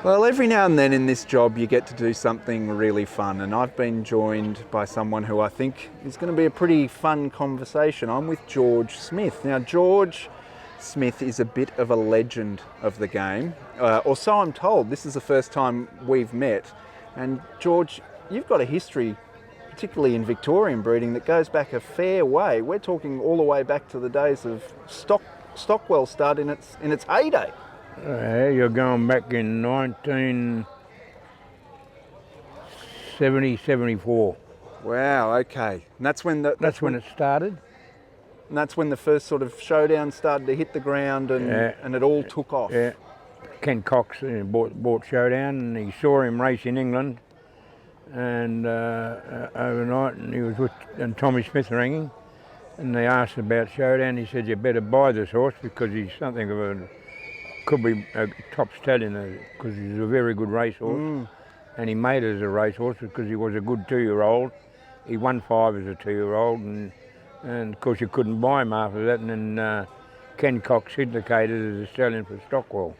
Well, every now and then in this job you get to do something really fun, and I've been joined by someone who I think is going to be a pretty fun conversation. I'm with George Smith. Now, George Smith is a bit of a legend of the game, or so I'm told. This is the first time we've met. And George, you've got a history, particularly in Victorian breeding, that goes back a fair way. We're talking all the way back to the days of Stockwell stud in its heyday. You're going back in 1970, 74. Wow, okay. And that's when it started. And that's when the first sort of showdown started to hit the ground and it all took off. Yeah. Ken Cox bought Showdown, and he saw him race in England, and overnight, and he was with Tommy Smith ringing, and they asked about Showdown. He said, "You better buy this horse because he's something of could be a top stallion, because he's a very good racehorse." And he made it as a racehorse because he was a good 2-year-old. He won 5 as a 2-year-old, and of course you couldn't buy him after that. And then Ken Cox syndicated as a stallion for Stockwell.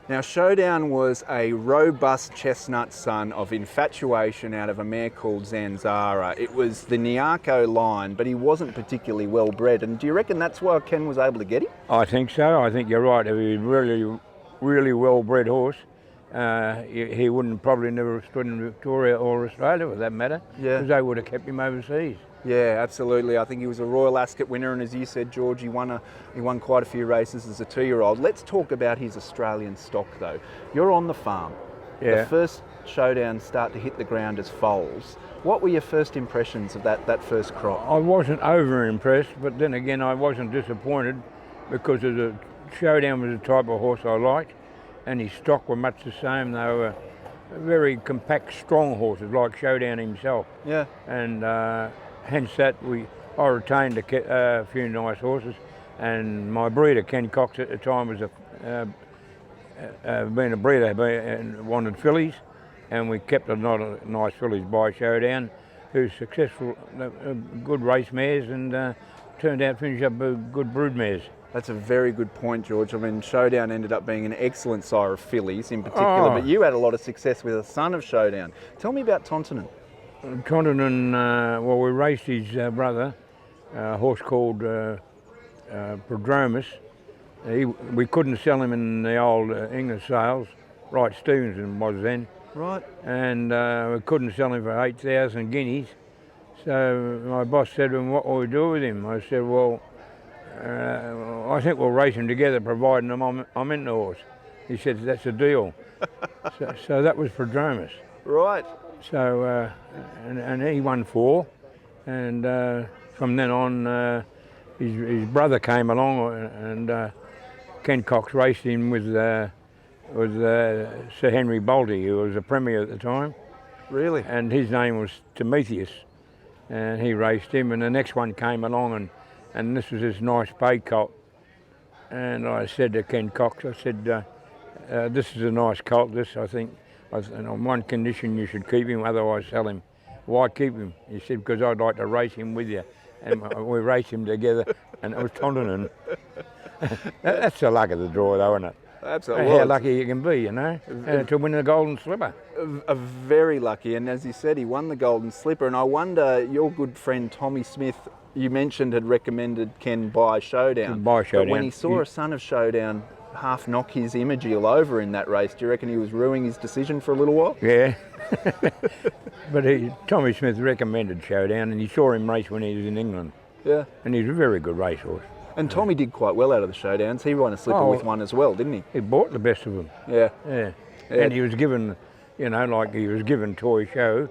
Now, Showdown was a robust chestnut son of Infatuation out of a mare called Zanzara. It was the Nyarko line, but he wasn't particularly well bred. And do you reckon that's why Ken was able to get him? I think so. I think you're right. If he was really, really well bred horse, he wouldn't probably never have stood in Victoria or Australia for that matter, because they would have kept him overseas. Yeah, absolutely. I think he was a Royal Ascot winner, and as you said, George, he won quite a few races as a 2-year-old. Let's talk about his Australian stock, though. You're on the farm. Yeah. The first Showdowns start to hit the ground as foals. What were your first impressions of that first crop? I wasn't over impressed, but then again, I wasn't disappointed because the Showdown was the type of horse I liked, and his stock were much the same. They were very compact, strong horses, like Showdown himself. Yeah. And hence that I retained a few nice horses, and my breeder Ken Cox at the time was being a breeder and wanted fillies, and we kept a lot of nice fillies by Showdown, who's successful, good race mares, and turned out to finish up good brood mares. That's a very good point, George. I mean, Showdown ended up being an excellent sire of fillies in particular, but you had a lot of success with a son of Showdown. Tell me about Tontonen. Tontonen, well, we raced his brother, a horse called Prodromus. We couldn't sell him in the old English sales. Wright Stevenson was then. Right. And we couldn't sell him for 8,000 guineas. So my boss said to him, "What will we do with him?" I said, "Well, I think we'll race him together, providing I'm in the horse." He said, "That's a deal." so that was Prodromus. Right. So, and he won 4, and from then on, his brother came along, and Ken Cox raced him with Sir Henry Bolte, who was a premier at the time. Really? And his name was Prometheus, and he raced him, and the next one came along, and this was this nice pay colt. And I said to Ken Cox, I said, "This is a nice colt, this, I think. And on one condition, you should keep him, otherwise sell him." "Why keep him?" He said, "Because I'd like to race him with you." And we raced him together, and it was Tontonen. That's the luck of the draw, though, isn't it? Absolutely. How lucky you can be, you know, to win the Golden Slipper. Very lucky, and as you said, he won the Golden Slipper. And I wonder, your good friend Tommy Smith, you mentioned, had recommended Ken buy Showdown. But when he saw a son of Showdown half knock his image all over in that race, do you reckon he was ruining his decision for a little while? Yeah. But Tommy Smith recommended Showdown, and he saw him race when he was in England. Yeah. And he's a very good racehorse. And Tommy did quite well out of the Showdowns. He won a slipper with one as well, didn't he? He bought the best of them. Yeah. And he was given, he was given Toy Show,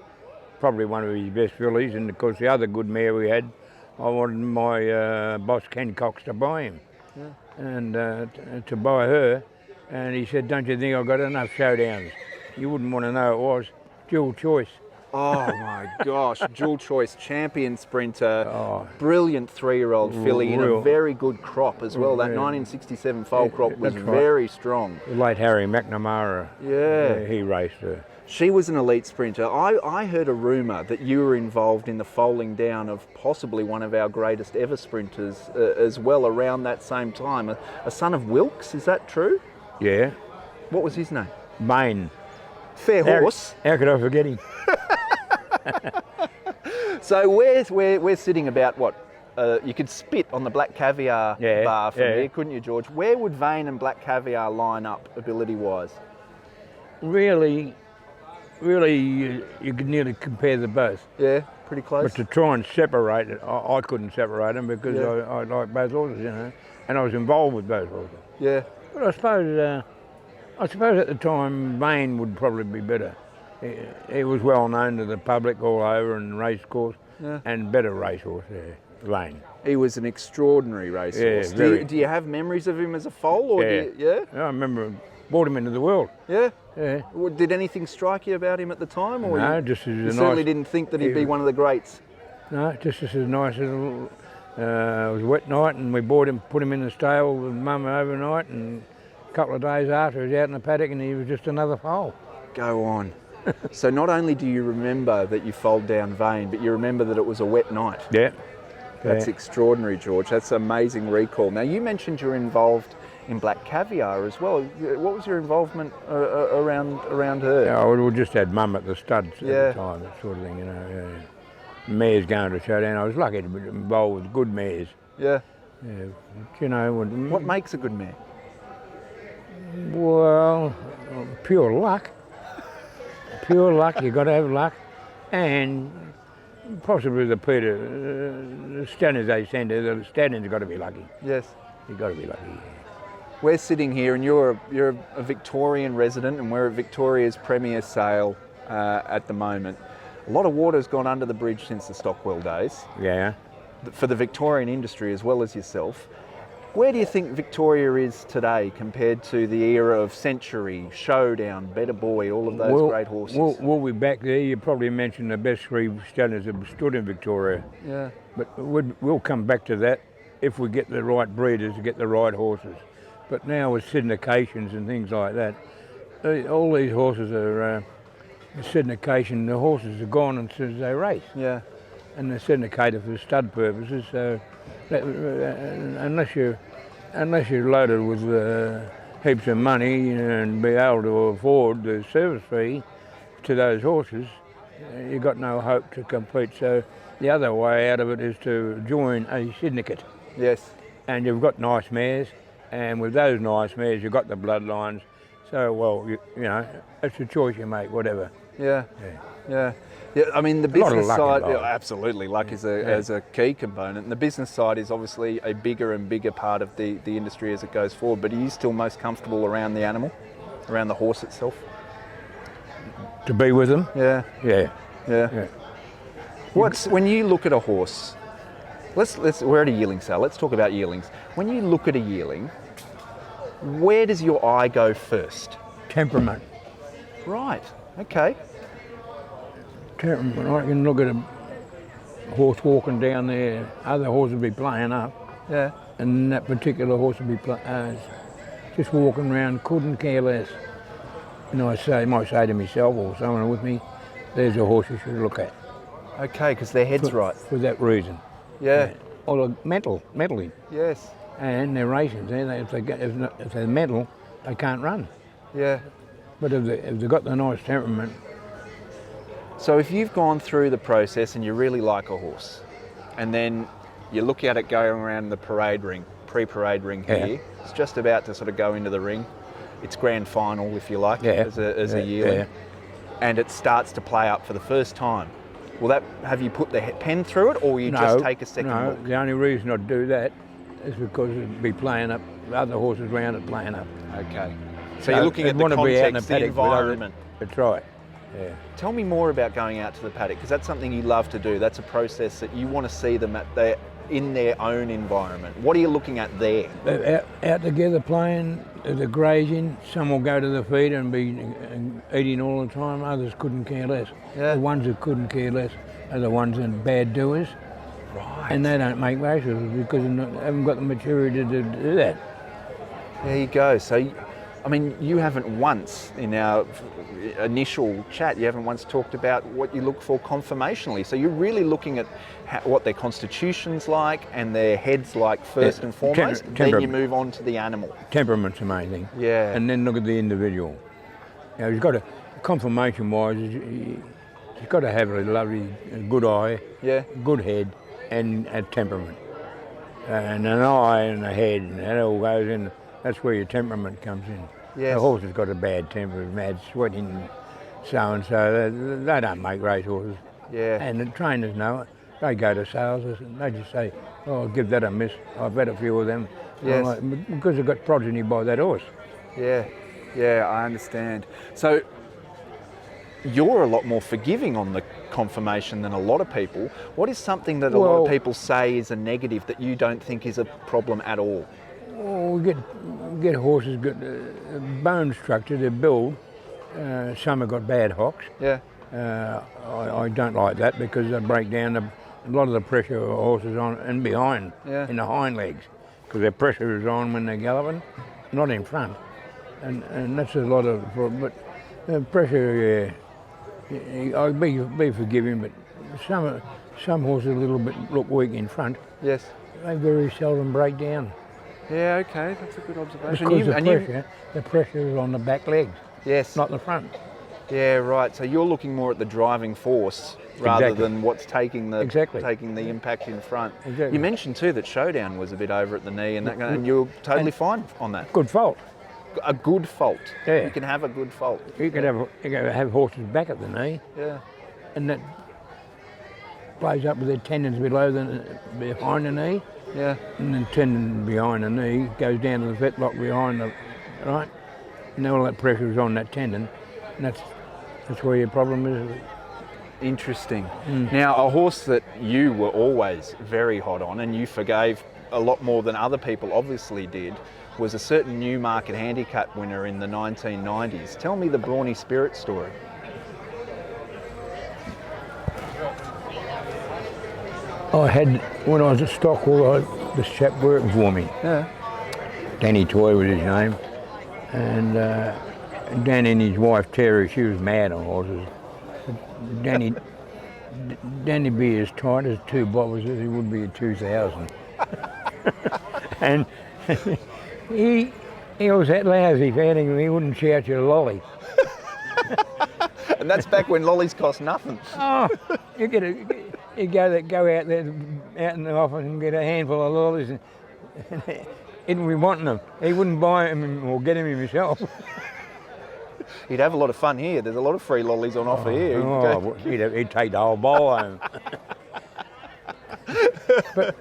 probably one of his best fillies, and of course the other good mare we had, I wanted my boss Ken Cox to buy him. Yeah. And to buy her, and he said, "Don't you think I've got enough Showdowns?" You wouldn't want to know it was. Dual choice. Oh my gosh, dual choice champion sprinter, brilliant 3-year-old filly in a very good crop as well. That 1967 foal crop was very strong. The late Harry McNamara, he raced her. She was an elite sprinter. I heard a rumour that you were involved in the foaling down of possibly one of our greatest ever sprinters as well around that same time. A son of Wilkes, is that true? Yeah. What was his name? Vane. Fair horse. How could I forget him? So we're sitting about what? You could spit on the Black Caviar bar from here, couldn't you, George? Where would Vane and Black Caviar line up ability-wise? Really, you could nearly compare the both. Yeah, pretty close. But to try and separate it, I couldn't separate them because I like both horses, you know, and I was involved with both horses. Yeah. But I suppose at the time Vane would probably be better. He was well known to the public all over and race course, and better racehorse there, Vane. He was an extraordinary racehorse. Do you have memories of him as a foal? Or I remember brought him into the world. Yeah? Yeah. Did anything strike you about him at the time? Or No, you certainly didn't think that he'd be one of the greats? No, just as a nice little... it was a wet night and we bought him, put him in the stable with Mum overnight, and a couple of days after he was out in the paddock and he was just another foal. Go on. So not only do you remember that you foaled down Vane, but you remember that it was a wet night. Yeah. That's extraordinary, George. That's amazing recall. Now, you mentioned you're involved in Black Caviar as well. What was your involvement around her? Yeah, we just had Mum at the studs at the time, that sort of thing, you know. Yeah. Mares going to showdown. I was lucky to be involved with good mares. Yeah. Yeah. But, you know, what makes a good mare? Well, pure luck. Pure luck. You've got to have luck, and possibly the Peter, the stallions they send her, the stallions have got to be lucky. Yes. You've got to be lucky. We're sitting here, and you're a Victorian resident, and we're at Victoria's Premier Sale at the moment. A lot of water's gone under the bridge since the Stockwell days. Yeah. For the Victorian industry as well as yourself. Where do you think Victoria is today compared to the era of Century, Showdown, Better Boy, all of those great horses? We'll be back there. You probably mentioned the best three stallions that stood in Victoria. Yeah. But we'll come back to that if we get the right breeders to get the right horses. But now with syndications and things like that, all these horses are syndication. The horses are gone and since they race. Yeah. And they're syndicated for stud purposes. So unless you're loaded with heaps of money and be able to afford the service fee to those horses, you've got no hope to compete. So the other way out of it is to join a syndicate. Yes. And you've got nice mares, and with those nice mares, you've got the bloodlines. So, well, you know, it's a choice you make, whatever. Yeah. Yeah. Yeah, I mean the business side, absolutely, luck is a key component, and the business side is obviously a bigger and bigger part of the industry as it goes forward. But are you still most comfortable around the animal, around the horse itself? To be with them? Yeah. Yeah. When you look at a horse? We're at a yearling sale. Let's talk about yearlings. When you look at a yearling, where does your eye go first? Temperament. Right. Okay. Temperament. I can look at a horse walking down there. Other horses will be playing up. Yeah. And that particular horse will be just walking around, couldn't care less. And I might say to myself or someone with me, there's a horse you should look at. Okay, because their head's right. For that reason. Yeah. Or mentally. Yes. And they're racing. If they're mental, they can't run. Yeah. But if they've got the nice temperament. So if you've gone through the process and you really like a horse, and then you look at it going around the pre-parade ring here, it's just about to sort of go into the ring. It's grand final, if you like, as a yearling, and it starts to play up for the first time. Have you put the pen through it, or you just take a second look? No, the only reason I'd do that is because it'd be playing up, other horses around it playing up. Okay. So you're looking at the context, the environment. That's right. Yeah. Tell me more about going out to the paddock, because that's something you love to do. That's a process that you want to see them in their own environment. What are you looking at there? They're out together playing, they're grazing. Some will go to the feed and be eating all the time. Others couldn't care less. Yeah. The ones who couldn't care less are the ones that are bad doers. Right. And they don't make races because they haven't got the maturity to do that. There you go. So, I mean, you haven't once, in our initial chat, you haven't once talked about what you look for conformationally. So you're really looking at what their constitution's like and their head's like first and foremost. Then you move on to the animal. Temperament's the main thing. Yeah. And then look at the individual. You know, he's got a conformation-wise, he's got to have a lovely, good eye, Yeah. good head, and a temperament. And an eye and a head, and that all goes in. That's where your temperament comes in. Yes. The horse has got a bad temper, mad sweating, so and so. They don't make race horses. Yeah. And the trainers know it. They go to sales and they just say, "Oh, I'll give that a miss. I've had a few of them." Yes. Like, because they've got progeny by that horse. Yeah. Yeah, I understand. So you're a lot more forgiving on the conformation than a lot of people. What is something that a lot of people say is a negative that you don't think is a problem at all? Well, we get horses got bone structure, their build. Some have got bad hocks. Yeah. I don't like that because they break down a lot of the pressure of horses on and behind, in the hind legs, because their pressure is on when they're galloping, not in front, and that's a lot of. But pressure, I'd be forgiving, but some horses a little bit look weak in front. Yes. They very seldom break down. Yeah. Okay, that's a good observation. Because the pressure is on the back legs, Yes. not the front. Yeah, right. So you're looking more at the driving force rather than what's taking the impact in front. Exactly. You mentioned too that Showdown was a bit over at the knee, and you're totally fine on that. Good fault. A good fault. Yeah. You can have a good fault. You can have horses back at the knee, Yeah. and that plays up with their tendons behind the knee, Yeah. and then tendon behind the knee goes down to the fetlock behind the right, and all that pressure is on that tendon, and that's where your problem is. Interesting. Now, a horse that you were always very hot on and you forgave a lot more than other people obviously did was a certain Newmarket handicap winner in the 1990s. Tell me the Brawny Spirit story. I had, when I was at Stockwell, this chap working for me. Yeah. Danny Toy was his name, and Danny and his wife Terry, she was mad on horses. Danny be as tight as two bobbers as he would be at 2000. And he was that lousy fanning him, he wouldn't shout you a lolly. And that's back when lollies cost nothing. Oh, you go out there out in the office and get a handful of lollies, and he'd be wanting them. He wouldn't buy them or get them himself. He'd have a lot of fun here. There's a lot of free lollies on offer here. He'd take the whole bowl home. but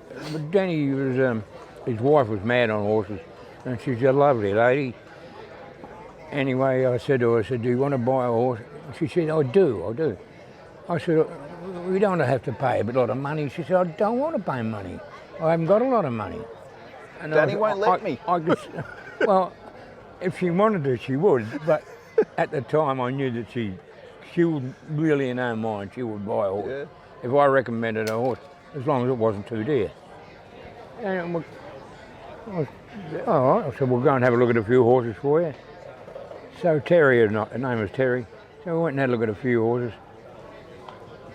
Danny was, his wife was mad on horses, and she's a lovely lady. Anyway, I said to her, do you want to buy a horse? She said, I do. I said, we don't have to pay a lot of money. She said, I don't want to pay money. I haven't got a lot of money. And Danny won't let me. Well, if she wanted to, she would, but at the time I knew that she would really in her mind, she would buy a horse. Yeah. If I recommended a horse, as long as it wasn't too dear. And all right, I said, we'll go and have a look at a few horses for you. So Terry, her name was Terry, so we went and had a look at a few horses.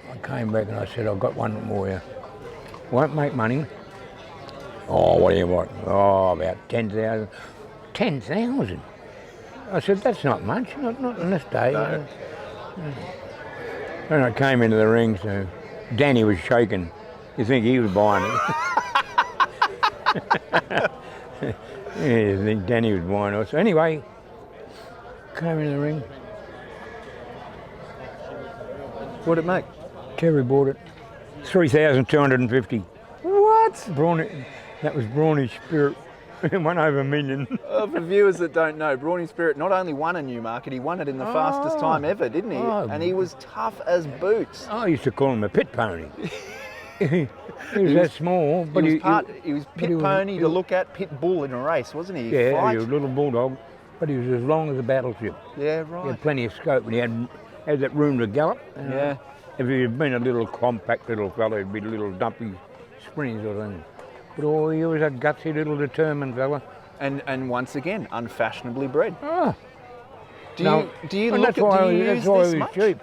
I came back and I said, I've got one more here. Won't make money. Oh, what do you want? Oh, about 10,000. 10,000? I said, that's not much, not in this day. No. And I came into the ring, so Danny was shaking. You think he was buying it? Yeah, I think Danny was buying it. So anyway, came into the ring. What'd it make? Terry bought it. 3,250. What? That was Brawny Spirit. It went over $1 million. For viewers that don't know, Brawny Spirit not only won a Newmarket, he won it in the fastest time ever, didn't he? And he was tough as boots. I used to call him a pit pony. he was that small, but he was pit pony to look at, pit bull in a race, wasn't he? Yeah, he was a little bulldog, but he was as long as a battleship. Yeah, right. He had plenty of scope, and he had that room to gallop. Yeah. If he had been a little compact little fellow, he'd be a little dumpy, sprinty sort of thing. But he was a gutsy little determined fella. And once again, unfashionably bred. Oh. Do you use this much? Cheap.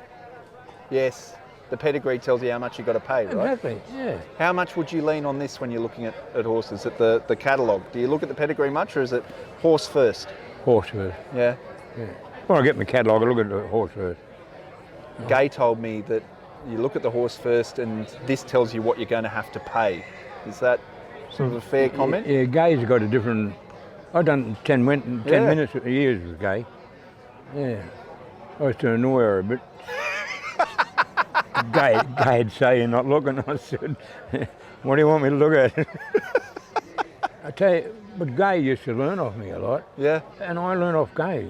Yes. The pedigree tells you how much you've got to pay, right? Exactly, yeah. How much would you lean on this when you're looking at horses, at the catalogue? Do you look at the pedigree much, or is it horse first? Horse first. Yeah. Yeah. When I get my catalogue, I look at the horse first. Gay told me that you look at the horse first and this tells you what you're going to have to pay. Is that sort of a fair comment? Yeah, Gay's got a different... I've done 10 minutes years with Gay. Yeah. I used to annoy her a bit. Gay'd say, "You're not looking." I said, "What do you want me to look at?" I tell you, but Gay used to learn off me a lot. Yeah. And I learned off Gay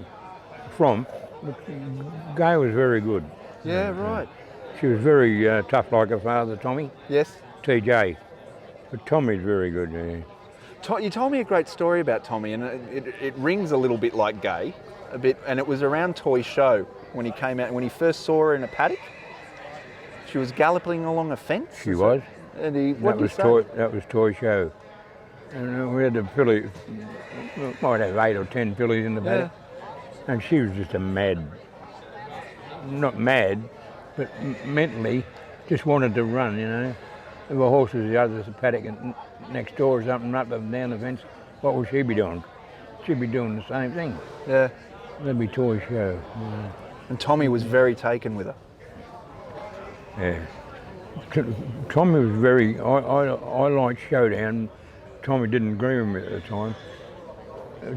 but Gay was very good. Yeah, right. She was very tough like her father, Tommy. Yes. TJ. But Tommy's very good, yeah. You told me a great story about Tommy, and it rings a little bit like Gay, a bit, and it was around Toy Show when he came out, when he first saw her in a paddock. She was galloping along a fence. She was. And that was Toy Show. And we had the filly, might have 8 or 10 fillies in the paddock. And she was just not mad, but mentally just wanted to run, you know. There were horses the other paddock next door or something up and down the fence. What would she be doing? She'd be doing the same thing. Yeah. That'd be Toy Show. Yeah. And Tommy was very taken with her. Yeah. Tommy was very, I liked Showdown. Tommy didn't agree with me at the time.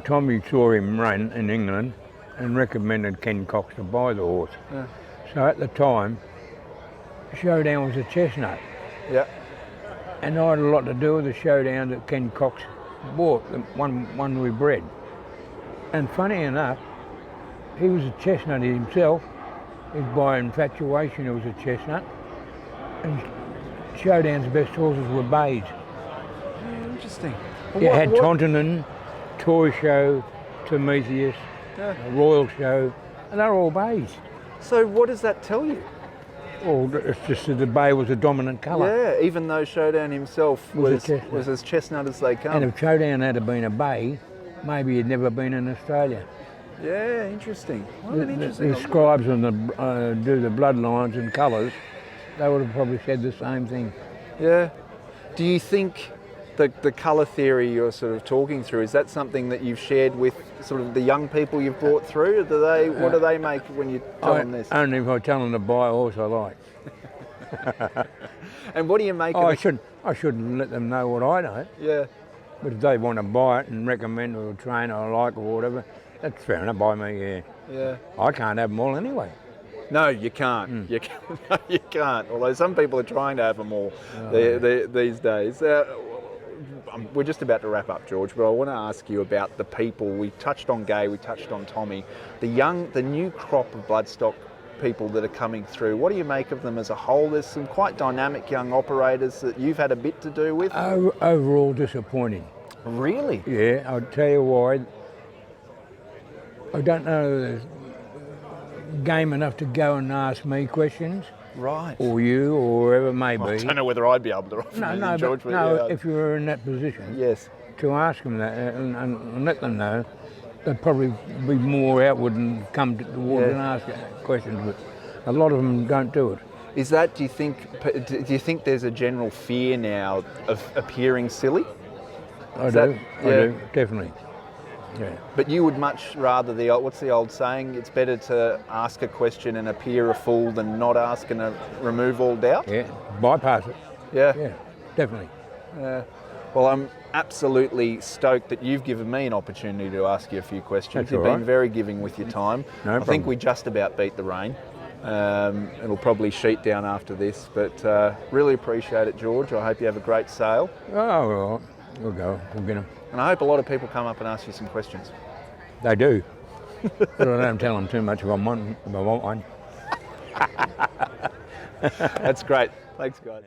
Tommy saw him run in England and recommended Ken Cox to buy the horse. Yeah. So at the time, Showdown was a chestnut. Yeah. And I had a lot to do with the Showdown that Ken Cox bought, the one we bred. And funny enough, he was a chestnut himself. He was by infatuation, he was a chestnut. And Showdown's best horses were bays. Yeah, interesting. You had Tontonen, Toy Show, Prometheus, Royal Show, and they're all bays. So what does that tell you? Well, it's just that the bay was a dominant colour. Yeah, even though Showdown himself was as chestnut as they come. And if Showdown had been a bay, maybe he'd never been in Australia. Yeah, interesting. The scribes and do the bloodlines and colours, they would have probably said the same thing. Yeah. Do you think the colour theory you're sort of talking through, is that something that you've shared with sort of the young people you've brought through? What do they make when you tell them this? Only if I tell them to buy a horse I like. And what do you make of it? I shouldn't let them know what I know. Yeah. But if they want to buy it and recommend to a trainer I like or whatever, that's fair enough by me, yeah. Yeah. I can't have them all anyway. No, you can't. You can't. No, you can't. Although some people are trying to have them all these days. We're just about to wrap up, George, but I want to ask you about the people. We touched on Gay, we touched on Tommy. The new crop of bloodstock people that are coming through, what do you make of them as a whole? There's some quite dynamic young operators that you've had a bit to do with. Overall disappointing. Really? Yeah, I'll tell you why. I don't know if there's game enough to go and ask me questions. Right. Or you, or whoever it may be. I don't know whether I'd be able to offer anything, George. If you were in that position. Yes. To ask them that and let them know, they'd probably be more outward and come towards and ask questions, but a lot of them don't do it. Is that, do you think there's a general fear now of appearing silly? I do, definitely. Yeah. But you would much rather what's the old saying? It's better to ask a question and appear a fool than not ask and remove all doubt? Yeah, bypass it. Yeah. Yeah, definitely. Well, I'm absolutely stoked that you've given me an opportunity to ask you a few questions. You've been very giving with your time. No problem. I think we just about beat the rain. It'll probably sheet down after this, but really appreciate it, George. I hope you have a great sale. Oh, well, we'll go. We'll get them. And I hope a lot of people come up and ask you some questions. They do. But I don't tell them too much if I want one. That's great. Thanks, guys.